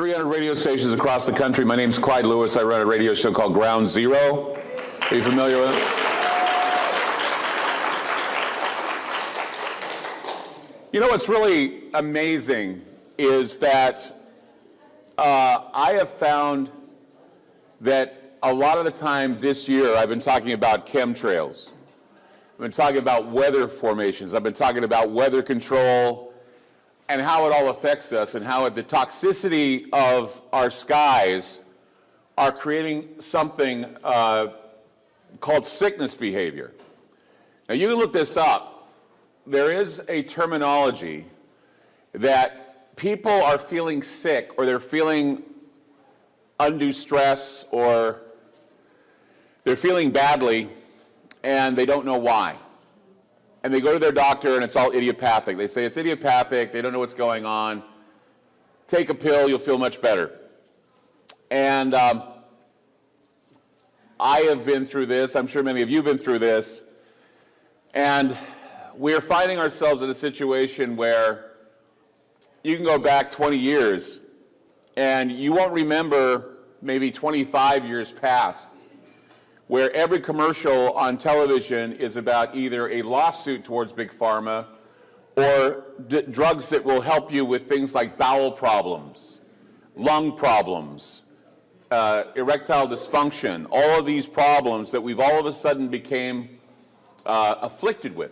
300 radio stations across the country. My name's Clyde Lewis. I run a radio show called Ground Zero. Are you familiar with it? You know what's really amazing is that I have found that a lot of the time this year I've been talking about chemtrails. I've been talking about weather formations. I've been talking about weather control and how it all affects us and how the toxicity of our skies are creating something called sickness behavior. Now you can look this up. There is a terminology that people are feeling sick or they're feeling undue stress or they're feeling badly and they don't know why. And they go to their doctor and it's all idiopathic. They say it's idiopathic, they don't know what's going on. Take a pill, you'll feel much better. And I have been through this, I'm sure many of you have been through this, and we're finding ourselves in a situation where you can go back 20 years and you won't remember maybe 25 years past where every commercial on television is about either a lawsuit towards Big Pharma or drugs that will help you with things like bowel problems, lung problems, erectile dysfunction, all of these problems that we've all of a sudden became afflicted with.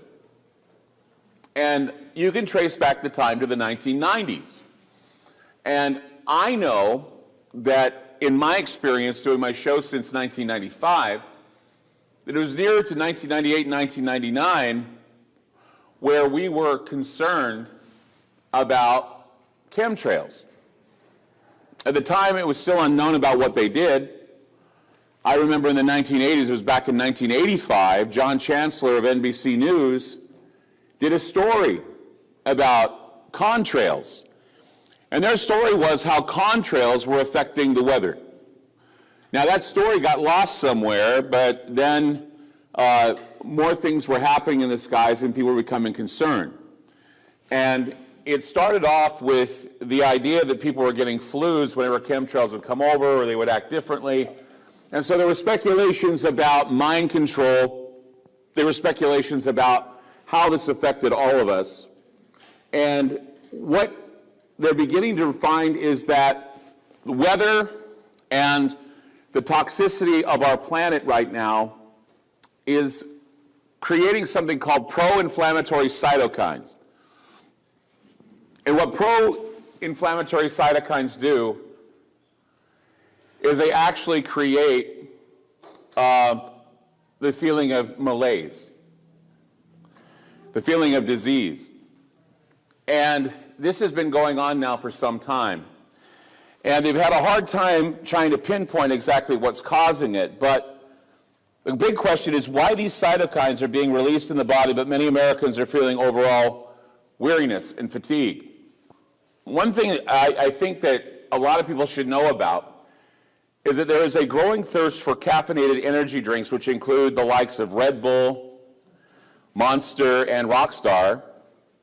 And you can trace back the time to the 1990s. And I know that in my experience doing my show since 1995, that it was nearer to 1998 and 1999 where we were concerned about chemtrails. At the time, it was still unknown about what they did. I remember in the 1980s, it was back in 1985, John Chancellor of NBC News did a story about contrails. And their story was how contrails were affecting the weather. Now that story got lost somewhere, but then more things were happening in the skies and people were becoming concerned. And it started off with the idea that people were getting flus whenever chemtrails would come over or they would act differently. And so there were speculations about mind control. There were speculations about how this affected all of us. And what they're beginning to find is that the weather and the toxicity of our planet right now is creating something called pro-inflammatory cytokines. And what pro-inflammatory cytokines do is they actually create the feeling of malaise, the feeling of disease. And this has been going on now for some time. And they've had a hard time trying to pinpoint exactly what's causing it. But the big question is why these cytokines are being released in the body, but many Americans are feeling overall weariness and fatigue. One thing I think that a lot of people should know about is that there is a growing thirst for caffeinated energy drinks, which include the likes of Red Bull, Monster, and Rockstar.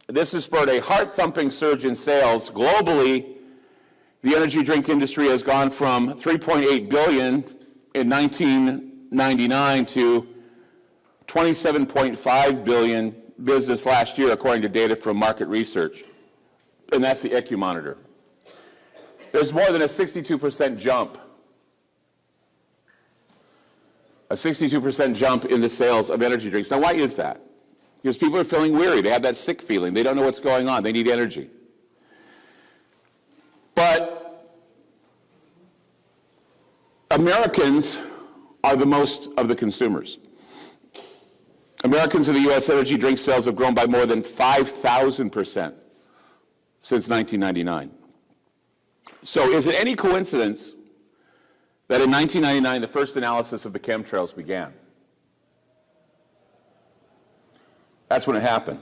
This has spurred a heart-thumping surge in sales. Globally, the energy drink industry has gone from $3.8 billion in 1999 to $27.5 billion business last year, according to data from market research. And that's the EQ monitor. There's more than a 62% jump. A 62% jump in the sales of energy drinks. Now, why is that? Because people are feeling weary. They have that sick feeling. They don't know what's going on. They need energy. But Americans are the most of the consumers. Americans in the U.S. energy drink sales have grown by more than 5,000% since 1999. So is it any coincidence that in 1999 the first analysis of the chemtrails began? That's when it happened.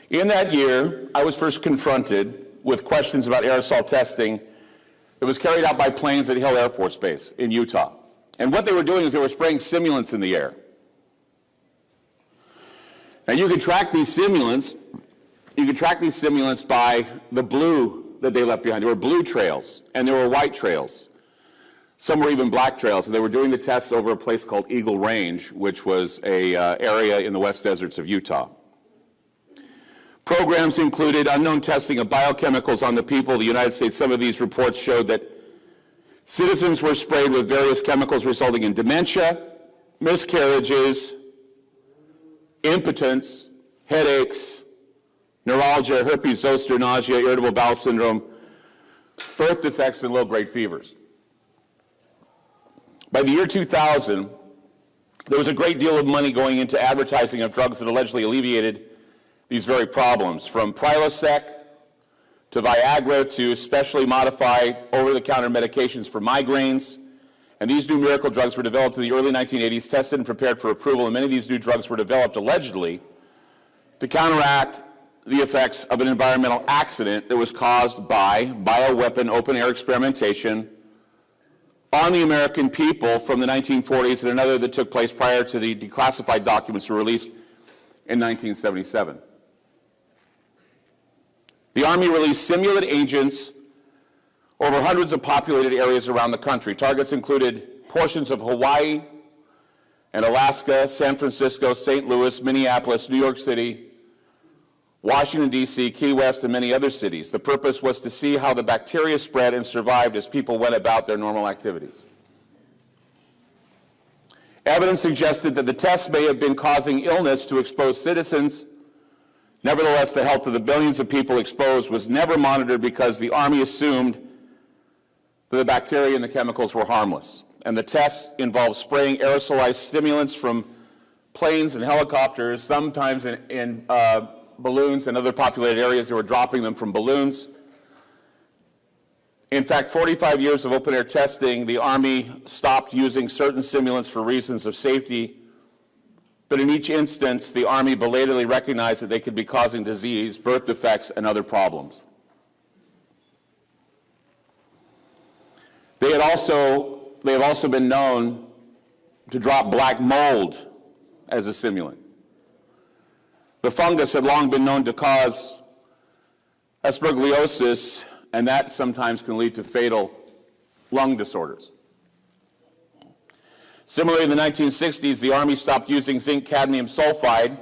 In that year, I was first confronted with questions about aerosol testing that was carried out by planes at Hill Air Force Base in Utah. And what they were doing is they were spraying simulants in the air. And you could track these simulants by the blue that they left behind. There were blue trails and there were white trails. Some were even black trails, and they were doing the tests over a place called Eagle Range, which was a area in the West Deserts of Utah. Programs included unknown testing of biochemicals on the people of the United States. Some of these reports showed that citizens were sprayed with various chemicals resulting in dementia, miscarriages, impotence, headaches, neuralgia, herpes zoster, nausea, irritable bowel syndrome, birth defects, and low-grade fevers. By the year 2000, there was a great deal of money going into advertising of drugs that allegedly alleviated these very problems, from Prilosec to Viagra to specially modified over-the-counter medications for migraines. And these new miracle drugs were developed in the early 1980s, tested and prepared for approval, and many of these new drugs were developed allegedly to counteract the effects of an environmental accident that was caused by bioweapon open-air experimentation on the American people from the 1940s, and another that took place prior to the declassified documents were released in 1977. The Army released simulant agents over hundreds of populated areas around the country. Targets included portions of Hawaii and Alaska, San Francisco, St. Louis, Minneapolis, New York City, Washington, D.C., Key West, and many other cities. The purpose was to see how the bacteria spread and survived as people went about their normal activities. Evidence suggested that the tests may have been causing illness to exposed citizens. Nevertheless, the health of the billions of people exposed was never monitored because the Army assumed that the bacteria and the chemicals were harmless. And the tests involved spraying aerosolized stimulants from planes and helicopters, sometimes in balloons and other populated areas. They were dropping them from balloons. In fact, 45 years of open-air testing, the Army stopped using certain stimulants for reasons of safety, but in each instance, the Army belatedly recognized that they could be causing disease, birth defects, and other problems. They have also been known to drop black mold as a stimulant. The fungus had long been known to cause aspergillosis, and that sometimes can lead to fatal lung disorders. Similarly, in the 1960s, the Army stopped using zinc cadmium sulfide,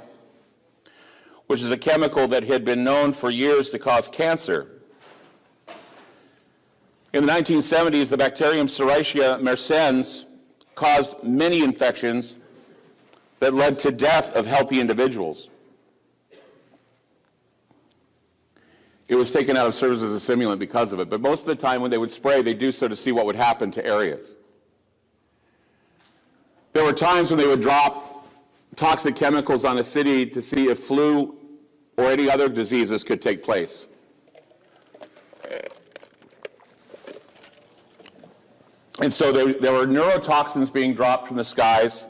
which is a chemical that had been known for years to cause cancer. In the 1970s, the bacterium Serratia mersens caused many infections that led to death of healthy individuals. It was taken out of service as a stimulant because of it, but most of the time when they would spray, they'd do so to see what would happen to areas. There were times when they would drop toxic chemicals on a city to see if flu or any other diseases could take place. And so there were neurotoxins being dropped from the skies,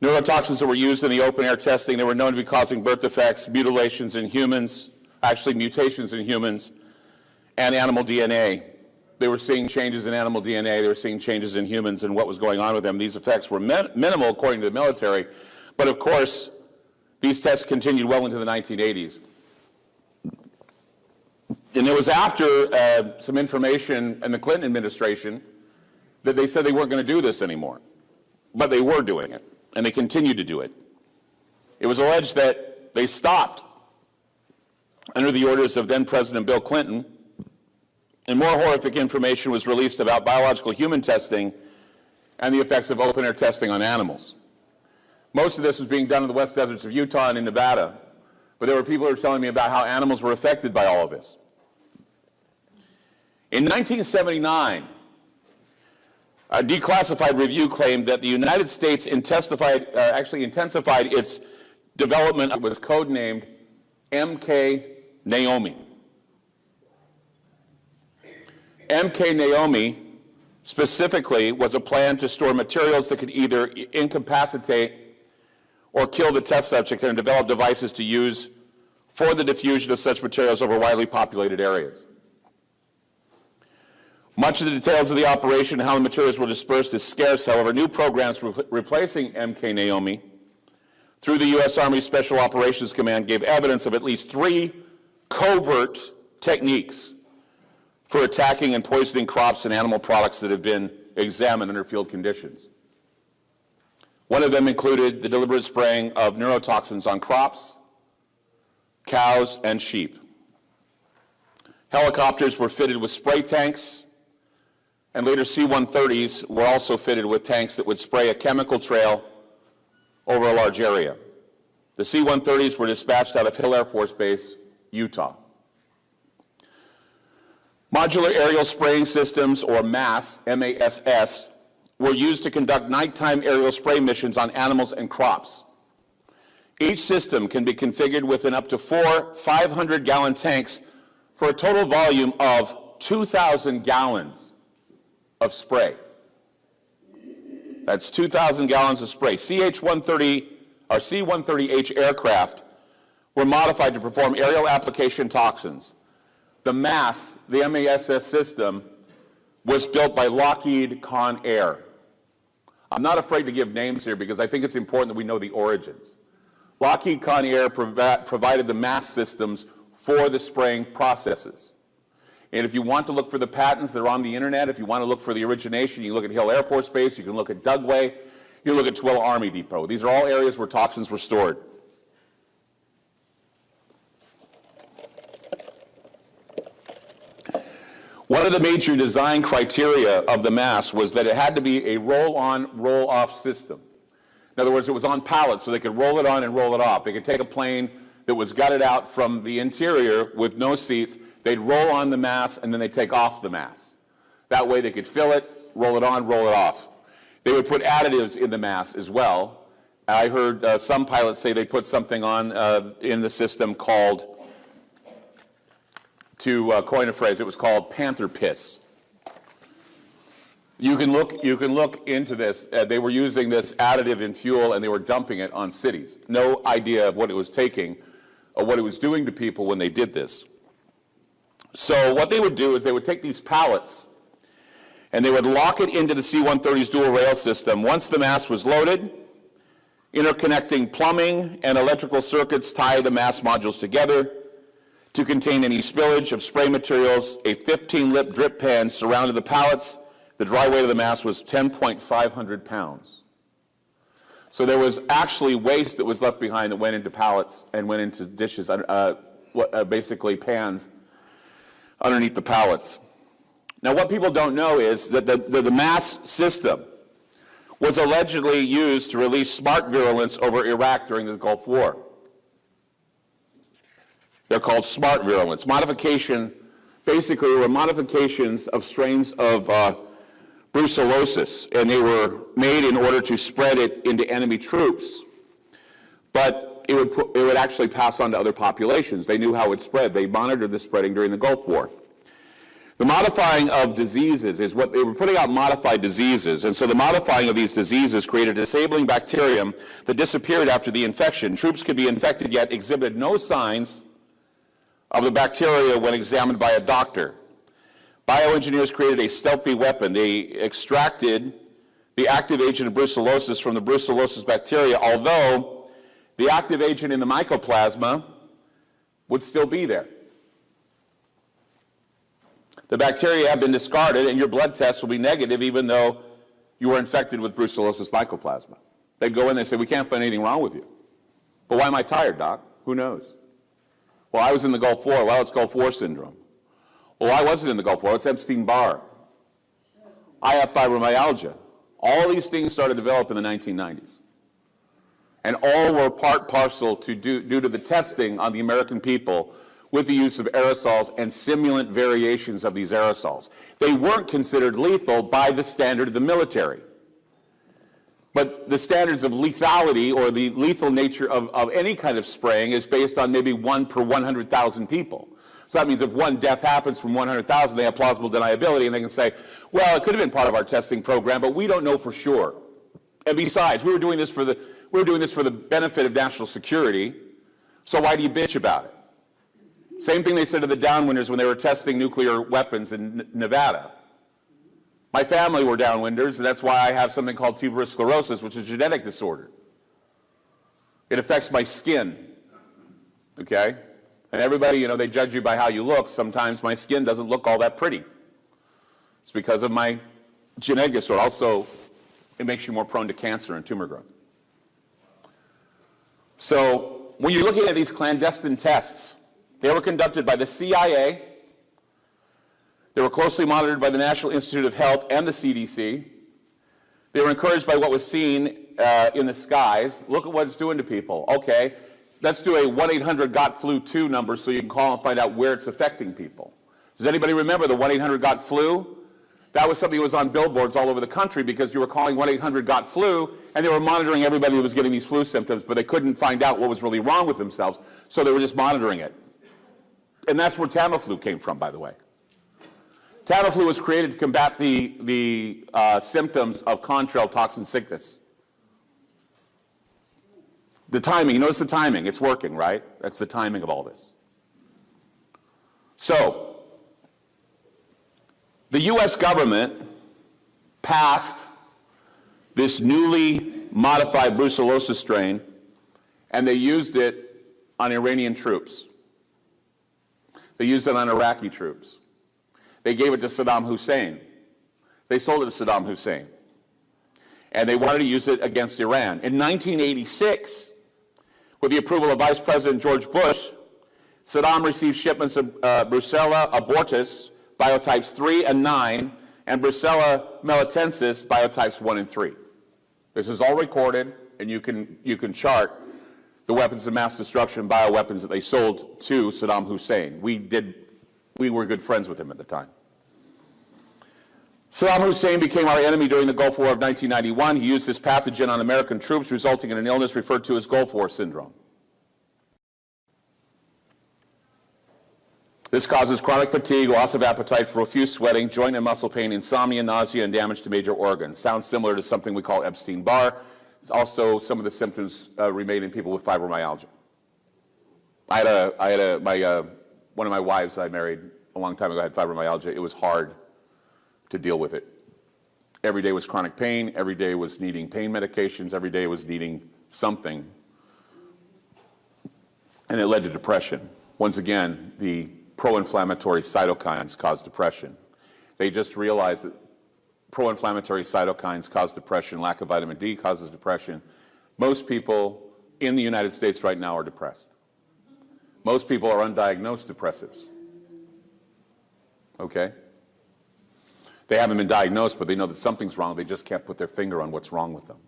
neurotoxins that were used in the open-air testing. They were known to be causing birth defects, mutilations in humans, actually mutations in humans, and animal DNA. They were seeing changes in animal DNA. They were seeing changes in humans and what was going on with them. These effects were minimal according to the military, but of course, these tests continued well into the 1980s. And it was after some information in the Clinton administration that they said they weren't going to do this anymore. But they were doing it, and they continued to do it. It was alleged that they stopped under the orders of then-President Bill Clinton, and more horrific information was released about biological human testing and the effects of open-air testing on animals. Most of this was being done in the West Deserts of Utah and in Nevada, but there were people who were telling me about how animals were affected by all of this. In 1979, a declassified review claimed that the United States intensified its development. It was codenamed MK Naomi. MK Naomi specifically was a plan to store materials that could either incapacitate or kill the test subject and develop devices to use for the diffusion of such materials over widely populated areas. Much of the details of the operation and how the materials were dispersed is scarce. However, new programs replacing MK Naomi through the U.S. Army Special Operations Command gave evidence of at least 3 covert techniques for attacking and poisoning crops and animal products that have been examined under field conditions. One of them included the deliberate spraying of neurotoxins on crops, cows, and sheep. Helicopters were fitted with spray tanks, and later C-130s were also fitted with tanks that would spray a chemical trail over a large area. The C-130s were dispatched out of Hill Air Force Base, Utah. Modular aerial spraying systems, or MASS, M-A-S-S, were used to conduct nighttime aerial spray missions on animals and crops. Each system can be configured within up to 4 500-gallon tanks for a total volume of 2,000 gallons of spray. That's 2,000 gallons of spray. CH-130 or C-130H aircraft were modified to perform aerial application toxins. The MASS, the MASS system, was built by Lockheed Con Air. I'm not afraid to give names here because I think it's important that we know the origins. Lockheed Con Air provided the MASS systems for the spraying processes. And if you want to look for the patents, they're on the internet. If you want to look for the origination, you look at Hill Air Force Base, you can look at Dugway, you look at Twilla Army Depot. These are all areas where toxins were stored. One of the major design criteria of the MASS was that it had to be a roll-on, roll-off system. In other words, it was on pallets, so they could roll it on and roll it off. They could take a plane that was gutted out from the interior with no seats, they'd roll on the MASS, and then they'd take off the MASS. That way they could fill it, roll it on, roll it off. They would put additives in the MASS as well. I heard some pilots say they put something on in the system called, to coin a phrase, it was called panther piss. You can look into this. They were using this additive in fuel and they were dumping it on cities. No idea of what it was taking or what it was doing to people when they did this. So what they would do is they would take these pallets and they would lock it into the C-130's dual rail system. Once the MASS was loaded, interconnecting plumbing and electrical circuits tie the MASS modules together. To contain any spillage of spray materials, a 15-lip drip pan surrounded the pallets. The dry weight of the MASS was 10,500 pounds. So there was actually waste that was left behind that went into pallets and went into dishes, basically pans underneath the pallets. Now what people don't know is that the MASS system was allegedly used to release smart virulence over Iraq during the Gulf War. They're called smart virulence. Modification, basically, were modifications of strains of brucellosis, and they were made in order to spread it into enemy troops. But it would actually pass on to other populations. They knew how it would spread. They monitored the spreading during the Gulf War. The modifying of diseases is what they were putting out, modified diseases. And so the modifying of these diseases created a disabling bacterium that disappeared after the infection. Troops could be infected yet exhibited no signs of the bacteria when examined by a doctor. Bioengineers created a stealthy weapon. They extracted the active agent of brucellosis from the brucellosis bacteria, although the active agent in the mycoplasma would still be there. The bacteria have been discarded and your blood tests will be negative even though you were infected with brucellosis mycoplasma. They'd go in and they say, we can't find anything wrong with you. But why am I tired, doc? Who knows? Well, I was in the Gulf War. Well, it's Gulf War syndrome. Well, I wasn't in the Gulf War. It's Epstein-Barr. I have fibromyalgia. All these things started to develop in the 1990s. And all were part parcel due to the testing on the American people with the use of aerosols and simulant variations of these aerosols. They weren't considered lethal by the standard of the military. But the standards of lethality or the lethal nature of any kind of spraying is based on maybe 1 per 100,000 people. So that means if one death happens from 100,000, they have plausible deniability and they can say, well, it could have been part of our testing program, but we don't know for sure. And besides, we were doing this for the benefit of national security, so why do you bitch about it? Same thing they said to the downwinders when they were testing nuclear weapons in Nevada. My family were downwinders, and that's why I have something called tuberous sclerosis, which is a genetic disorder. It affects my skin, okay? And everybody, you know, they judge you by how you look. Sometimes my skin doesn't look all that pretty. It's because of my genetics, but also it makes you more prone to cancer and tumor growth. So when you're looking at these clandestine tests, they were conducted by the CIA. They were closely monitored by the National Institute of Health and the CDC. They were encouraged by what was seen in the skies. Look at what it's doing to people. Okay, let's do a 1-800-GOT-FLU-2 number so you can call and find out where it's affecting people. Does anybody remember the 1-800-GOT-FLU? That was something that was on billboards all over the country because you were calling 1-800-GOT-FLU and they were monitoring everybody who was getting these flu symptoms, but they couldn't find out what was really wrong with themselves, so they were just monitoring it. And that's where Tamiflu came from, by the way. Tamiflu was created to combat the symptoms of contrail toxin sickness. The timing, you notice the timing, it's working, right? That's the timing of all this. So, the US government passed this newly modified brucellosis strain, and they used it on Iranian troops. They used it on Iraqi troops. They gave it to Saddam Hussein. They sold it to Saddam Hussein. And they wanted to use it against Iran. In 1986, with the approval of Vice President George Bush, Saddam received shipments of Brucella abortus biotypes 3 and 9, and Brucella melitensis biotypes 1 and 3. This is all recorded, and you can chart the weapons of mass destruction, bioweapons that they sold to Saddam Hussein. We were good friends with him at the time. Saddam Hussein became our enemy during the Gulf War of 1991. He used this pathogen on American troops, resulting in an illness referred to as Gulf War syndrome. This causes chronic fatigue, loss of appetite, profuse sweating, joint and muscle pain, insomnia, nausea, and damage to major organs. Sounds similar to something we call Epstein-Barr. Also, some of the symptoms remain in people with fibromyalgia. One of my wives I married a long time ago had fibromyalgia. It was hard to deal with it. Every day was chronic pain. Every day was needing pain medications. Every day was needing something. And it led to depression. Once again, the pro-inflammatory cytokines cause depression. They just realized that pro-inflammatory cytokines cause depression, lack of vitamin D causes depression. Most people in the United States right now are depressed. Most people are undiagnosed depressives. Okay? They haven't been diagnosed, but they know that something's wrong. They just can't put their finger on what's wrong with them.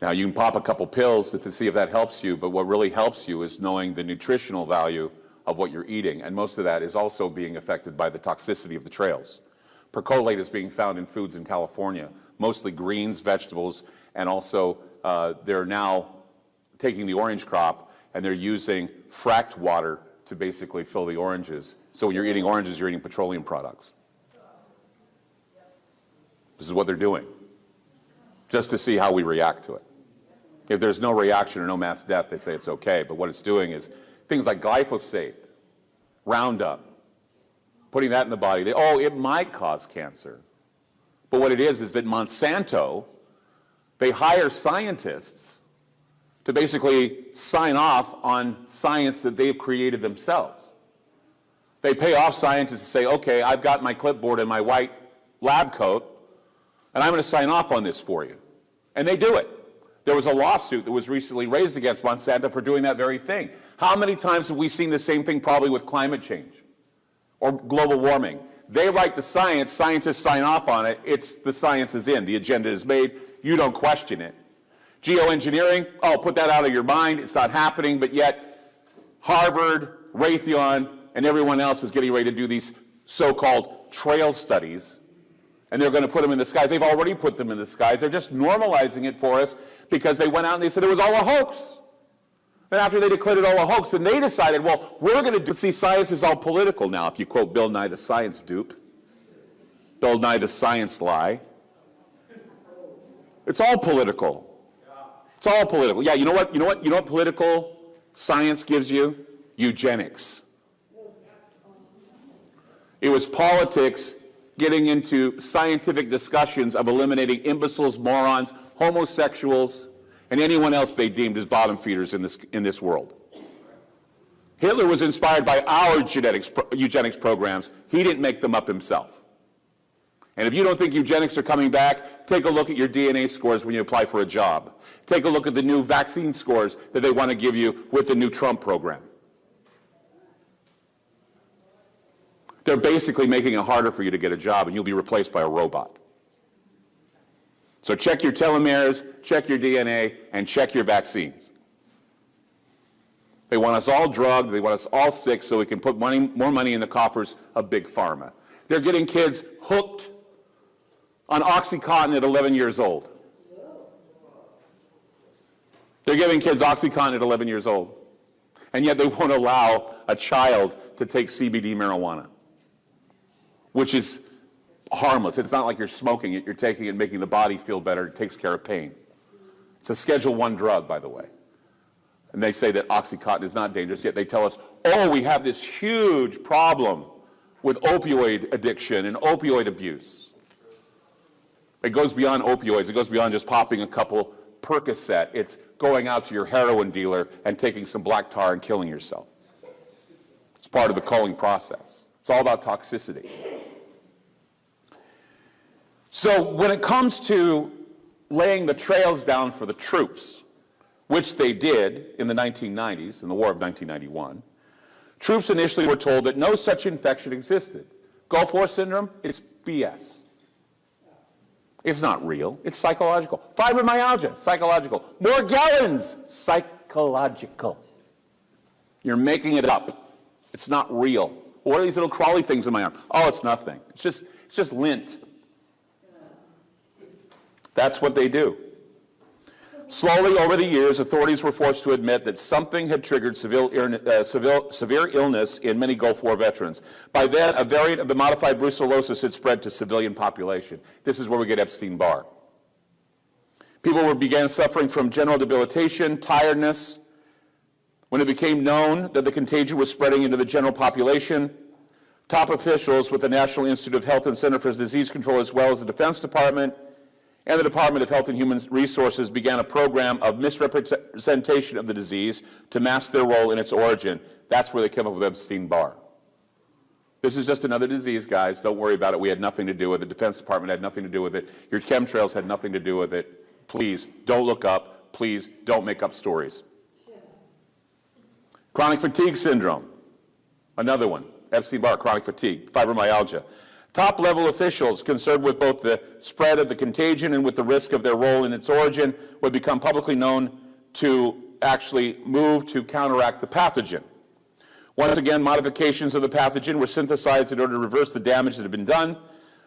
Now, you can pop a couple pills to see if that helps you, but what really helps you is knowing the nutritional value of what you're eating, and most of that is also being affected by the toxicity of the trails. Percolate is being found in foods in California, mostly greens, vegetables, and also they're now taking the orange crop and they're using fracked water to basically fill the oranges. So when you're eating oranges, you're eating petroleum products. This is what they're doing, just to see how we react to it. If there's no reaction or no mass death, they say it's okay, but what it's doing is things like glyphosate, Roundup, putting that in the body, it might cause cancer. But what it is that Monsanto, they hire scientists to basically sign off on science that they've created themselves. They pay off scientists to say, okay, I've got my clipboard and my white lab coat, and I'm going to sign off on this for you. And they do it. There was a lawsuit that was recently raised against Monsanto for doing that very thing. How many times have we seen the same thing probably with climate change or global warming? They write the science, scientists sign off on it, the science is in, the agenda is made, you don't question it. Geoengineering, put that out of your mind, it's not happening, but yet Harvard, Raytheon, and everyone else is getting ready to do these so-called trail studies, and they're going to put them in the skies. They've already put them in the skies. They're just normalizing it for us because they went out and they said it was all a hoax. And after they declared it all a hoax, then they decided, well, we're going to see science is all political now, if you quote Bill Nye the Science dupe. Bill Nye the Science lie. It's all political. It's all political. Yeah, you know what political science gives you? Eugenics. It was politics getting into scientific discussions of eliminating imbeciles, morons, homosexuals, and anyone else they deemed as bottom feeders in this world. Hitler was inspired by our eugenics programs. He didn't make them up himself. And if you don't think eugenics are coming back, take a look at your DNA scores when you apply for a job. Take a look at the new vaccine scores that they want to give you with the new Trump program. They're basically making it harder for you to get a job, and you'll be replaced by a robot. So check your telomeres, check your DNA, and check your vaccines. They want us all drugged, they want us all sick so we can put more money in the coffers of Big Pharma. They're getting kids hooked on OxyContin at 11 years old. They're giving kids OxyContin at 11 years old. And yet they won't allow a child to take CBD marijuana, which is harmless. It's not like you're smoking it, you're taking it and making the body feel better. It takes care of pain. It's a Schedule I drug, by the way. And they say that OxyContin is not dangerous, yet they tell us, oh, we have this huge problem with opioid addiction and opioid abuse. It goes beyond opioids. It goes beyond just popping a couple Percocet. It's going out to your heroin dealer and taking some black tar and killing yourself. It's part of the culling process. It's all about toxicity. So when it comes to laying the trails down for the troops, which they did in the 1990s, in the War of 1991, troops initially were told that no such infection existed. Gulf War syndrome, it's BS. It's not real, it's psychological. Fibromyalgia, psychological. Morgellons, psychological. You're making it up. It's not real. What are these little crawly things in my arm? Oh, it's nothing. It's just lint. That's what they do. Slowly, over the years, authorities were forced to admit that something had triggered severe illness in many Gulf War veterans. By then, a variant of the modified brucellosis had spread to civilian population. This is where we get Epstein-Barr. People began suffering from general debilitation, tiredness. When it became known that the contagion was spreading into the general population, top officials with the National Institute of Health and Center for Disease Control, as well as the Defense Department, and the Department of Health and Human Resources began a program of misrepresentation of the disease to mask their role in its origin. That's where they came up with Epstein-Barr. This is just another disease, guys. Don't worry about it. We had nothing to do with it. The Defense Department had nothing to do with it. Your chemtrails had nothing to do with it. Please, don't look up. Please, don't make up stories. Chronic fatigue syndrome, another one. Epstein-Barr, chronic fatigue, fibromyalgia. Top-level officials concerned with both the spread of the contagion and with the risk of their role in its origin would become publicly known to actually move to counteract the pathogen. Once again, modifications of the pathogen were synthesized in order to reverse the damage that had been done.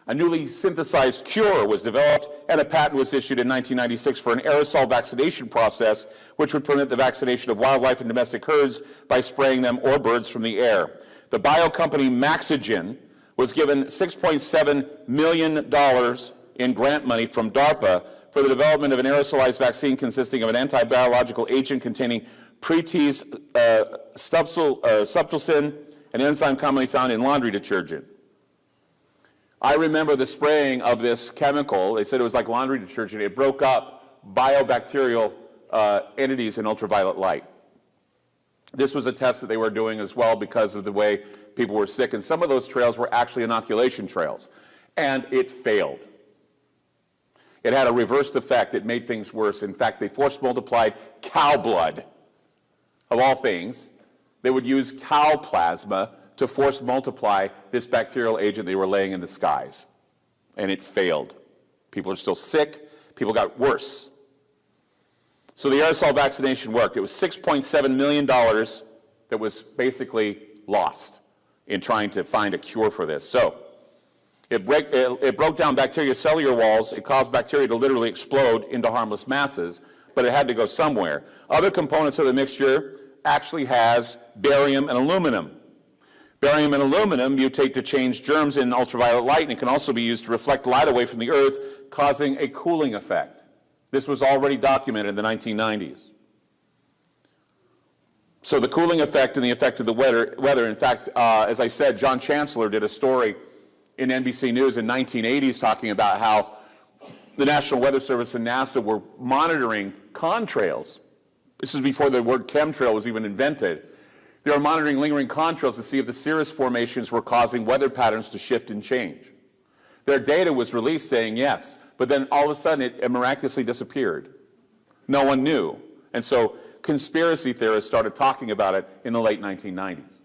A newly synthesized cure was developed, and a patent was issued in 1996 for an aerosol vaccination process, which would permit the vaccination of wildlife and domestic herds by spraying them or birds from the air. The bio company Maxigen was given $6.7 million in grant money from DARPA for the development of an aerosolized vaccine consisting of an antibiological agent containing Pretis subtilsin, an enzyme commonly found in laundry detergent. I remember the spraying of this chemical. They said it was like laundry detergent. It broke up biobacterial entities in ultraviolet light. This was a test that they were doing as well because of the way people were sick, and some of those trails were actually inoculation trails, and it failed. It had a reversed effect. It made things worse. In fact, they force multiplied cow blood. Of all things, they would use cow plasma to force multiply this bacterial agent they were laying in the skies, and it failed. People are still sick. People got worse. So the aerosol vaccination worked. It was $6.7 million that was basically lost in trying to find a cure for this. So it broke down bacteria cellular walls. It caused bacteria to literally explode into harmless masses, but it had to go somewhere. Other components of the mixture actually has barium and aluminum. Barium and aluminum mutate to change germs in ultraviolet light, and it can also be used to reflect light away from the Earth, causing a cooling effect. This was already documented in the 1990s. So the cooling effect and the effect of the weather, in fact, as I said, John Chancellor did a story in NBC News in the 1980s talking about how the National Weather Service and NASA were monitoring contrails. This is before the word chemtrail was even invented. They were monitoring lingering contrails to see if the cirrus formations were causing weather patterns to shift and change. Their data was released saying yes, but then all of a sudden it miraculously disappeared. No one knew. And so conspiracy theorists started talking about it in the late 1990s.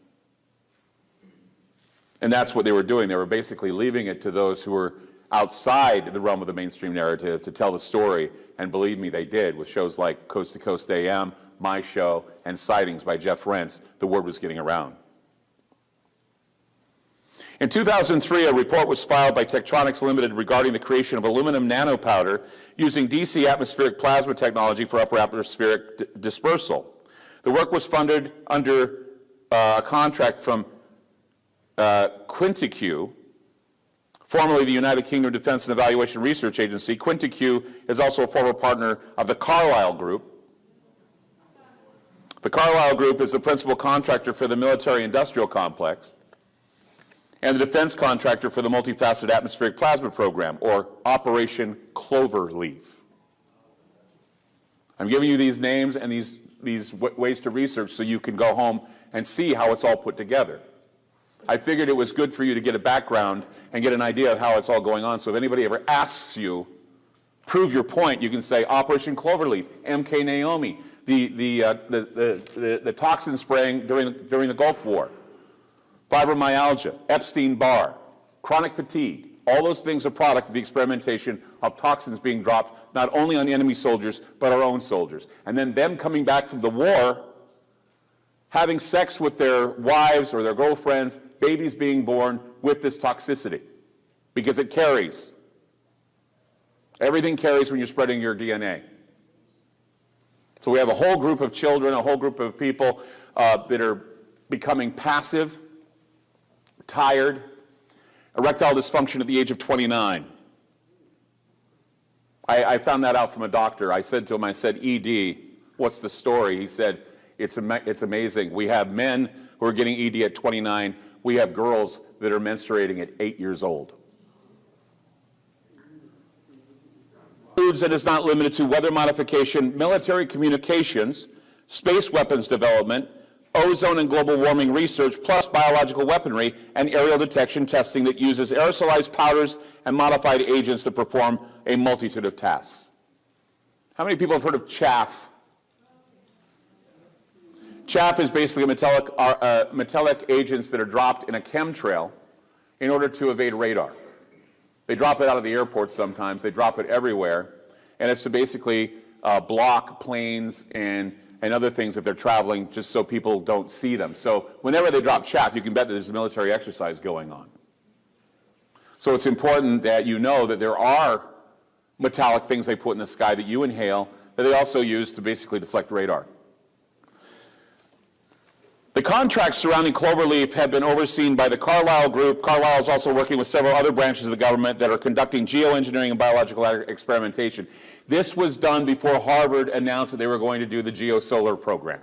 And that's what they were doing. They were basically leaving it to those who were outside the realm of the mainstream narrative to tell the story, and believe me, they did, with shows like Coast to Coast AM, My Show, and Sightings by Jeff Rentz. The word was getting around. In 2003, a report was filed by Tektronix Limited regarding the creation of aluminum nanopowder using DC atmospheric plasma technology for upper atmospheric dispersal. The work was funded under a contract from Quintiq, formerly the United Kingdom Defense and Evaluation Research Agency. Quintiq is also a former partner of the Carlyle Group. The Carlyle Group is the principal contractor for the military-industrial complex and the defense contractor for the multifaceted atmospheric plasma program, or Operation Cloverleaf. I'm giving you these names and these ways to research so you can go home and see how it's all put together. I figured it was good for you to get a background and get an idea of how it's all going on, so if anybody ever asks you, prove your point, you can say Operation Cloverleaf, MK Naomi, the toxin spraying during the Gulf War, fibromyalgia, Epstein-Barr, chronic fatigue. All those things are product of the experimentation of toxins being dropped not only on enemy soldiers, but our own soldiers. And then them coming back from the war, having sex with their wives or their girlfriends, babies being born with this toxicity, because it carries. Everything carries when you're spreading your DNA. So we have a whole group of children, a whole group of people that are becoming passive, tired, erectile dysfunction at the age of 29. I found that out from a doctor. I said to him, I said, ED, what's the story? He said, it's amazing. We have men who are getting ED at 29. We have girls that are menstruating at 8 years old. Includes and is not limited to weather modification, military communications, space weapons development, ozone and global warming research, plus biological weaponry and aerial detection testing that uses aerosolized powders and modified agents to perform a multitude of tasks. How many people have heard of chaff? Chaff is basically metallic agents that are dropped in a chemtrail in order to evade radar. They drop it out of the airport sometimes, they drop it everywhere, and it's to basically block planes and other things if they're traveling, just so people don't see them. So whenever they drop chaff, you can bet that there's a military exercise going on. So it's important that you know that there are metallic things they put in the sky that you inhale that they also use to basically deflect radar. The contracts surrounding Cloverleaf have been overseen by the Carlyle Group. Carlyle is also working with several other branches of the government that are conducting geoengineering and biological experimentation. This was done before Harvard announced that they were going to do the GEO-Solar program.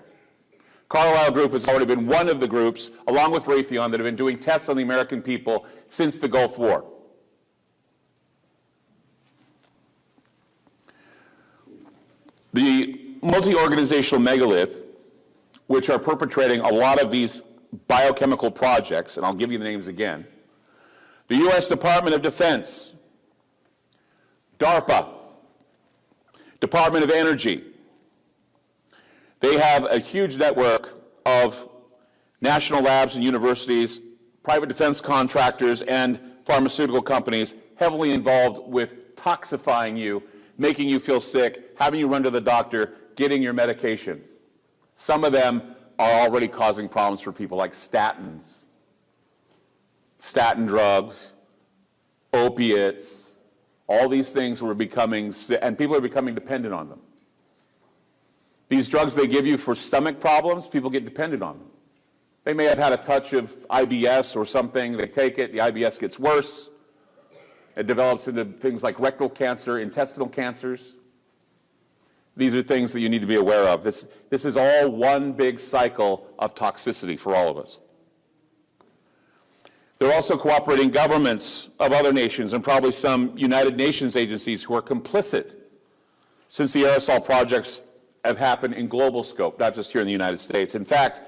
Carlyle Group has already been one of the groups, along with Raytheon, that have been doing tests on the American people since the Gulf War. The multi-organizational megalith, which are perpetrating a lot of these biochemical projects, and I'll give you the names again. The U.S. Department of Defense, DARPA, Department of Energy. They have a huge network of national labs and universities, private defense contractors, and pharmaceutical companies heavily involved with toxifying you, making you feel sick, having you run to the doctor, getting your medications. Some of them are already causing problems for people, like statins, statin drugs, opiates. All these things were becoming, and people are becoming dependent on them. These drugs they give you for stomach problems, people get dependent on them. They may have had a touch of IBS or something, they take it, the IBS gets worse. It develops into things like rectal cancer, intestinal cancers. These are things that you need to be aware of. This is all one big cycle of toxicity for all of us. They're also cooperating governments of other nations and probably some United Nations agencies who are complicit, since the aerosol projects have happened in global scope, not just here in the United States. In fact,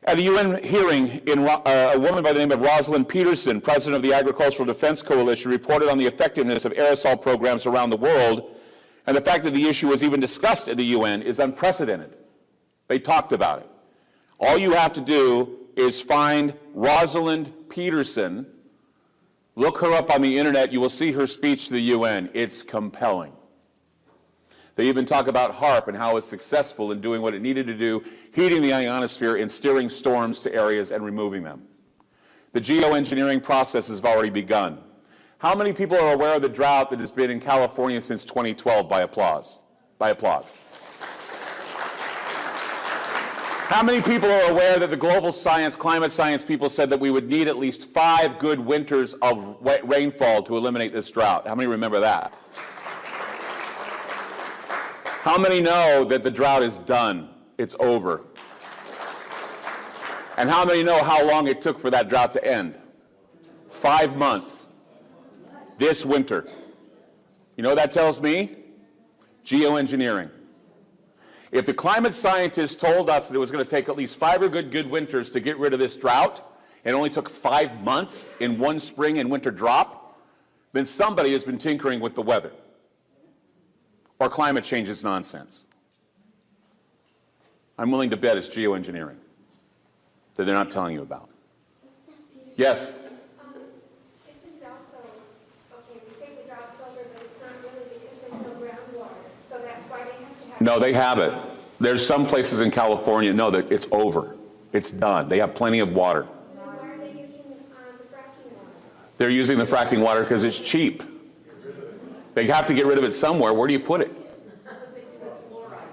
At a UN hearing, a woman by the name of Rosalind Peterson, president of the Agricultural Defense Coalition, reported on the effectiveness of aerosol programs around the world, and the fact that the issue was even discussed at the UN is unprecedented. They talked about it. All you have to do is find Rosalind Peterson, look her up on the internet, you will see her speech to the UN. It's compelling. They even talk about HAARP and how it's successful in doing what it needed to do, heating the ionosphere and steering storms to areas and removing them. The geoengineering process has already begun. How many people are aware of the drought that has been in California since 2012 by applause? By applause. How many people are aware that the global science, climate science people said that we would need at least 5 good winters of rainfall to eliminate this drought? How many remember that? How many know that the drought is done? It's over. And how many know how long it took for that drought to end? 5 months. This winter. You know what that tells me? Geoengineering. If the climate scientists told us that it was going to take at least 5 good winters to get rid of this drought, and it only took 5 months in one spring and winter drop, then somebody has been tinkering with the weather. Or climate change is nonsense. I'm willing to bet it's geoengineering that they're not telling you about. Yes? Isn't it also, okay, we say the drought's over, but it's not really because there's no groundwater, so that's why they have to have... No, they have it. There's some places in California, no, that it's over. It's done. They have plenty of water. Then why are they using the fracking water? They're using the fracking water because it's cheap. They have to get rid of it somewhere. Where do you put it?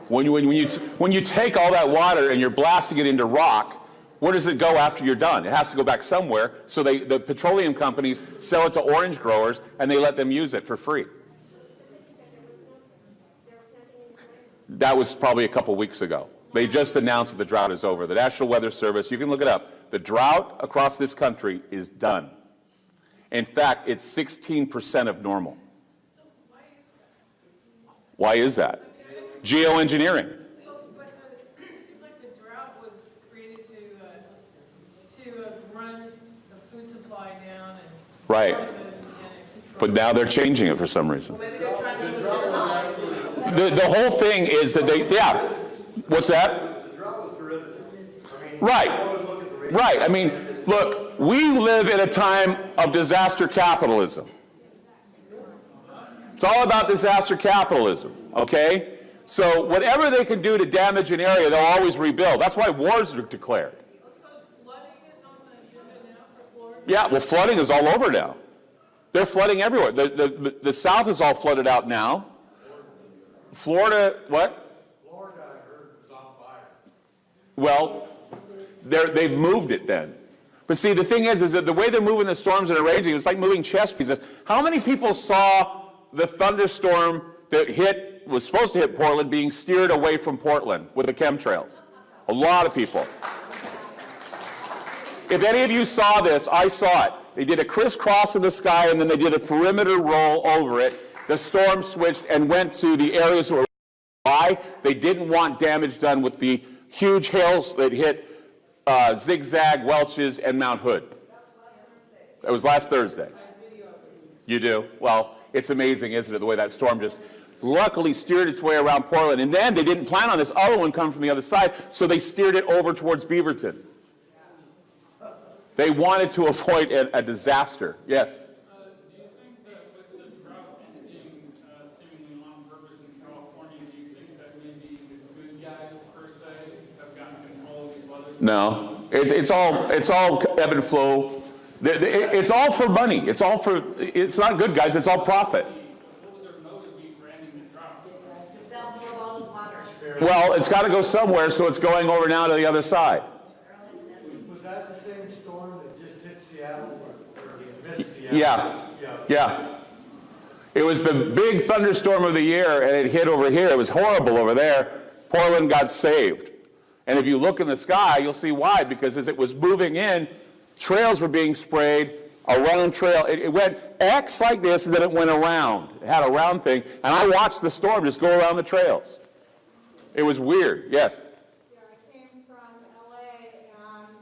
When you take all that water and you're blasting it into rock, where does it go after you're done? It has to go back somewhere. So the petroleum companies sell it to orange growers and they let them use it for free. That was probably a couple weeks ago. They just announced that the drought is over. The National Weather Service, you can look it up, the drought across this country is done. In fact, it's 16% of normal. Why is that? Geoengineering. But it seems like the drought was created to run the food supply down and Right. But now they're changing it for some reason. Maybe they're trying to legitimize The whole thing is that they, yeah. What's that? The drought was derivative. Right. Right. I mean, look, we live in a time of disaster capitalism. It's all about disaster capitalism, okay? So whatever they can do to damage an area, they'll always rebuild. That's why wars are declared. So flooding is on the agenda now for Florida? Yeah, well, flooding is all over now. They're flooding everywhere. The South is all flooded out now. Florida, what? Florida, I heard, was on fire. Well, they've moved it then. But see, the thing is that the way they're moving the storms and arranging, it's like moving chess pieces. How many people saw the thunderstorm that was supposed to hit Portland being steered away from Portland with the chemtrails? A lot of people. If any of you saw this, I saw it. They did a crisscross in the sky and then they did a perimeter roll over it. The storm switched and went to the areas where why they didn't want damage done with the huge hails that hit Zigzag, Welch's, and Mount Hood. That was last Thursday. You do? Well, it's amazing, isn't it, the way that storm just luckily steered its way around Portland. And then they didn't plan on this other one coming from the other side, so they steered it over towards Beaverton. They wanted to avoid a disaster. Yes? Do you think that with the drought ending seemingly on purpose in California, do you think that maybe the good guys, per se, have gotten control of these weather? No. It's all ebb and flow. It's all for money. It's not good, guys. It's all profit. What would their motive be for ending the drought? to sell more bottled water. Well, it's got to go somewhere, so it's going over now to the other side. Was that the same storm that just hit Seattle or missed Seattle? Yeah. It was the big thunderstorm of the year, and it hit over here. It was horrible over there. Portland got saved. And if you look in the sky, you'll see why, because as it was moving in, trails were being sprayed, a round trail. It went X like this, and then it went around. It had a round thing, and I watched the storm just go around the trails. It was weird, yes? Yeah, I came from LA and